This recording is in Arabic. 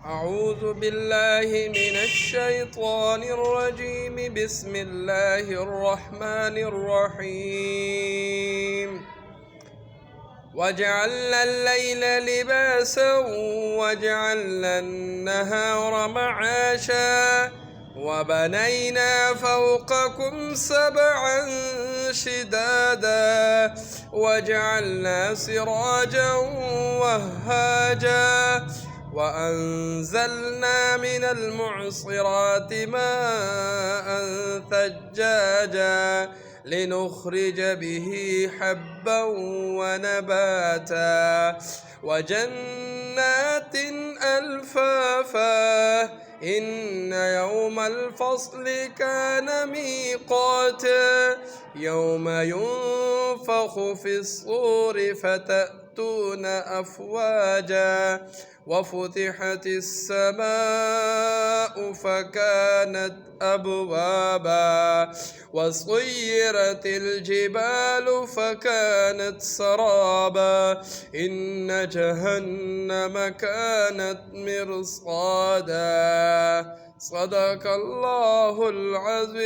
أعوذ بالله من الشيطان الرجيم. بسم الله الرحمن الرحيم. وجعلنا الليل لباسا وجعلنا النهار معاشا وبنينا فوقكم سبعا شدادا وجعلنا سراجا وهاجا وأنزلنا من المعصرات ماء ثجاجا لنخرج به حبا ونباتا وجنات ألفافا إن يوم الفصل كان ميقاتا يوم ينفخ في الصور فتأتون أفواجا وفتحت السماء فكانت أبوابا وسيرت الجبال فكانت سرابا إن جهنم كانت مرصادا. صدق الله العظيم.